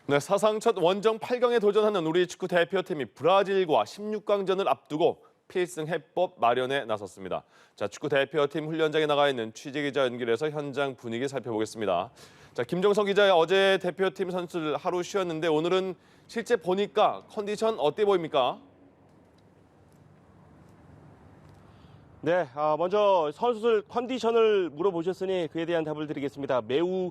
네, 사상 첫 원정 8강에 도전하는 우리 축구 대표팀이 브라질과 16강전을 앞두고 필승 해법 마련에 나섰습니다. 자, 축구 대표팀 훈련장에 나가 있는 취재기자 연결해서 현장 분위기 살펴보겠습니다. 자, 김정석 기자, 어제 대표팀 선수들 하루 쉬었는데 오늘은 실제 보니까 컨디션 어때 보입니까? 네, 먼저 선수들 컨디션을 물어보셨으니 그에 대한 답을 드리겠습니다. 매우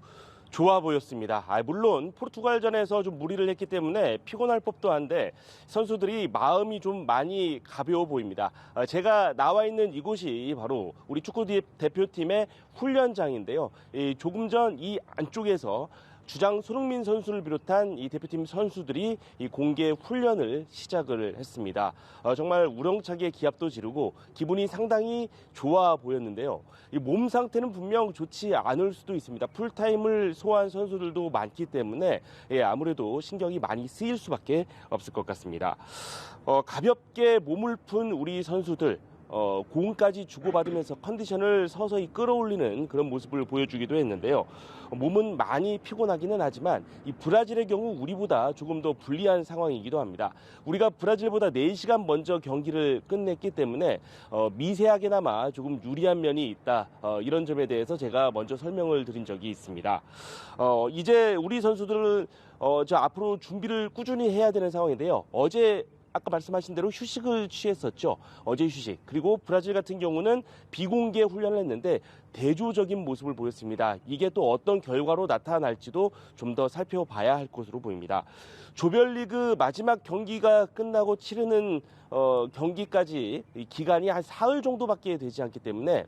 좋아 보였습니다. 물론 포르투갈전에서 좀 무리를 했기 때문에 피곤할 법도 한데 선수들이 마음이 좀 많이 가벼워 보입니다. 제가 나와 있는 이곳이 바로 우리 축구 대표팀의 훈련장인데요. 조금 전 이 안쪽에서 주장 손흥민 선수를 비롯한 이 대표팀 선수들이 이 공개 훈련을 시작을 했습니다. 정말 우렁차게 기합도 지르고 기분이 상당히 좋아 보였는데요. 이 몸 상태는 분명 좋지 않을 수도 있습니다. 풀타임을 소화한 선수들도 많기 때문에 아무래도 신경이 많이 쓰일 수밖에 없을 것 같습니다. 가볍게 몸을 푼 우리 선수들. 공까지 주고받으면서 컨디션을 서서히 끌어올리는 그런 모습을 보여주기도 했는데요. 몸은 많이 피곤하기는 하지만 이 브라질의 경우 우리보다 조금 더 불리한 상황이기도 합니다. 우리가 브라질보다 4시간 먼저 경기를 끝냈기 때문에 미세하게나마 조금 유리한 면이 있다. 이런 점에 대해서 제가 먼저 설명을 드린 적이 있습니다. 이제 우리 선수들은 앞으로 준비를 꾸준히 해야 되는 상황인데요. 어제 아까 말씀하신 대로 휴식을 취했었죠. 어제 휴식. 그리고 브라질 같은 경우는 비공개 훈련을 했는데 대조적인 모습을 보였습니다. 이게 또 어떤 결과로 나타날지도 좀 더 살펴봐야 할 것으로 보입니다. 조별리그 마지막 경기가 끝나고 치르는 경기까지 기간이 한 사흘 정도밖에 되지 않기 때문에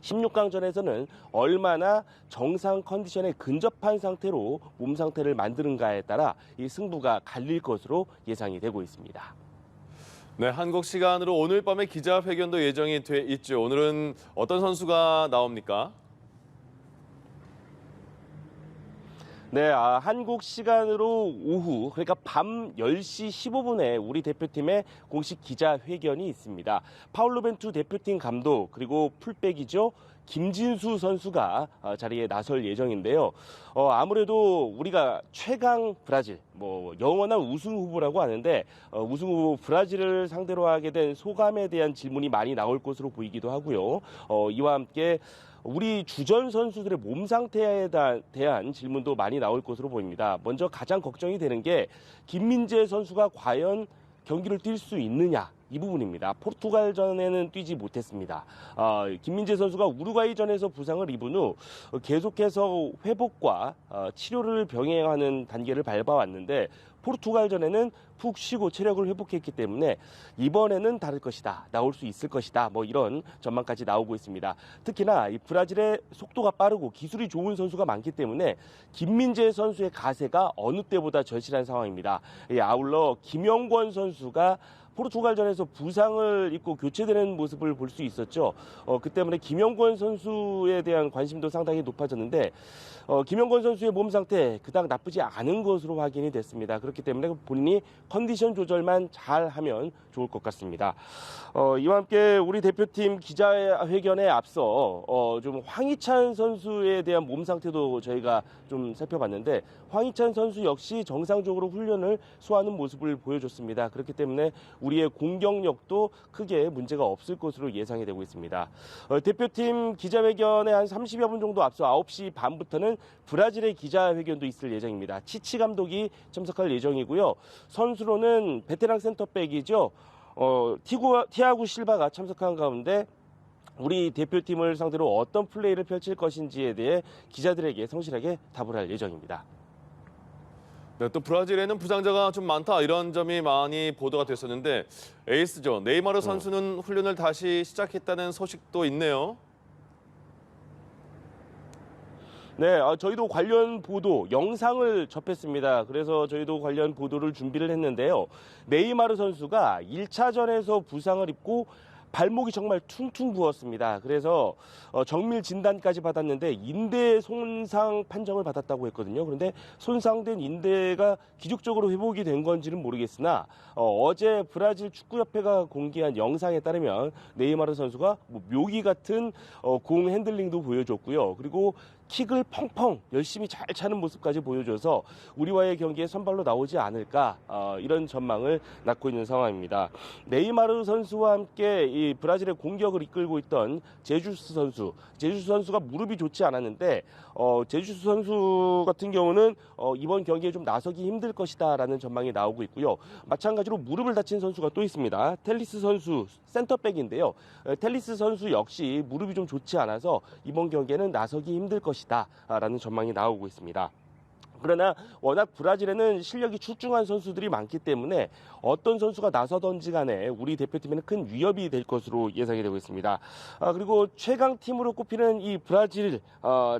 16강전에서는 얼마나 정상 컨디션에 근접한 상태로 몸 상태를 만드는가에 따라 이 승부가 갈릴 것으로 예상이 되고 있습니다. 네, 한국 시간으로 오늘 밤에 기자회견도 예정이 돼 있죠. 오늘은 어떤 선수가 나옵니까? 네, 한국 시간으로 오후, 그러니까 밤 10시 15분에 우리 대표팀의 공식 기자회견이 있습니다. 파울로 벤투 대표팀 감독, 그리고 풀백이죠. 김진수 선수가 자리에 나설 예정인데요. 아무래도 우리가 최강 브라질, 영원한 우승 후보라고 하는데 우승 후보 브라질을 상대로 하게 된 소감에 대한 질문이 많이 나올 것으로 보이기도 하고요. 이와 함께 우리 주전 선수들의 몸 상태에 대한 질문도 많이 나올 것으로 보입니다. 먼저 가장 걱정이 되는 게 김민재 선수가 과연 경기를 뛸 수 있느냐 이 부분입니다. 포르투갈전에는 뛰지 못했습니다. 김민재 선수가 우루과이전에서 부상을 입은 후 계속해서 회복과 치료를 병행하는 단계를 밟아왔는데 포르투갈전에는 푹 쉬고 체력을 회복했기 때문에 이번에는 다를 것이다. 나올 수 있을 것이다. 이런 전망까지 나오고 있습니다. 특히나 이 브라질의 속도가 빠르고 기술이 좋은 선수가 많기 때문에 김민재 선수의 가세가 어느 때보다 절실한 상황입니다. 아울러 김영권 선수가 포르투갈전에서 부상을 입고 교체되는 모습을 볼 수 있었죠. 그 때문에 김영권 선수에 대한 관심도 상당히 높아졌는데 김영권 선수의 몸 상태 그닥 나쁘지 않은 것으로 확인이 됐습니다. 그렇기 때문에 본인이 컨디션 조절만 잘하면 좋을 것 같습니다. 이와 함께 우리 대표팀 기자회견에 앞서 좀 황희찬 선수에 대한 몸 상태도 저희가 좀 살펴봤는데 황희찬 선수 역시 정상적으로 훈련을 소화하는 모습을 보여줬습니다. 그렇기 때문에 우리의 공격력도 크게 문제가 없을 것으로 예상이 되고 있습니다. 대표팀 기자회견에 한 30여 분 정도 앞서 9시 반부터는 브라질의 기자회견도 있을 예정입니다. 치치 감독이 참석할 예정이고요. 선수로는 베테랑 센터백이죠. 티아고 실바가 참석한 가운데 우리 대표팀을 상대로 어떤 플레이를 펼칠 것인지에 대해 기자들에게 성실하게 답을 할 예정입니다. 네, 또 브라질에는 부상자가 좀 많다 이런 점이 많이 보도가 됐었는데 에이스죠. 네이마르 선수는 훈련을 다시 시작했다는 소식도 있네요. 네, 저희도 관련 보도, 영상을 접했습니다. 그래서 저희도 관련 보도를 준비를 했는데요. 네이마르 선수가 1차전에서 부상을 입고 발목이 정말 퉁퉁 부었습니다. 그래서 정밀 진단까지 받았는데 인대 손상 판정을 받았다고 했거든요. 그런데 손상된 인대가 기적적으로 회복이 된 건지는 모르겠으나 어제 브라질 축구협회가 공개한 영상에 따르면 네이마르 선수가 묘기 같은 공 핸들링도 보여줬고요. 그리고 킥을 펑펑 열심히 잘 차는 모습까지 보여줘서 우리와의 경기에 선발로 나오지 않을까 이런 전망을 낳고 있는 상황입니다. 네이마르 선수와 함께 이 브라질의 공격을 이끌고 있던 제주스 선수가 무릎이 좋지 않았는데 제주스 선수 같은 경우는 이번 경기에 좀 나서기 힘들 것이다라는 전망이 나오고 있고요. 마찬가지로 무릎을 다친 선수가 또 있습니다. 텔리스 선수 센터백인데요. 텔리스 선수 역시 무릎이 좀 좋지 않아서 이번 경기에는 나서기 힘들 것이다라는 전망이 나오고 있습니다. 그러나 워낙 브라질에는 실력이 출중한 선수들이 많기 때문에 어떤 선수가 나서던지 간에 우리 대표팀에는 큰 위협이 될 것으로 예상이 되고 있습니다. 그리고 최강팀으로 꼽히는 이 브라질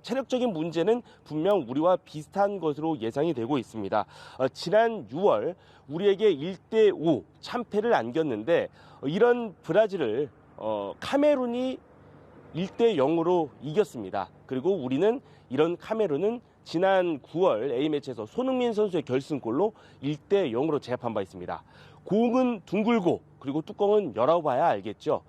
체력적인 문제는 분명 우리와 비슷한 것으로 예상이 되고 있습니다. 지난 6월 우리에게 1대5 참패를 안겼는데 이런 브라질을 카메룬이 1대0으로 이겼습니다. 그리고 우리는 이런 카메룬은 지난 9월 A매치에서 손흥민 선수의 결승골로 1대0으로 제압한 바 있습니다. 공은 둥글고 그리고 뚜껑은 열어봐야 알겠죠.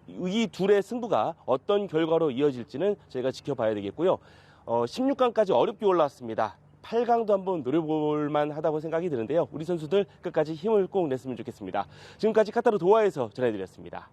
이 둘의 승부가 어떤 결과로 이어질지는 저희가 지켜봐야 되겠고요. 16강까지 어렵게 올라왔습니다. 8강도 한번 노려볼 만하다고 생각이 드는데요. 우리 선수들 끝까지 힘을 꼭 냈으면 좋겠습니다. 지금까지 카타르 도하에서 전해드렸습니다.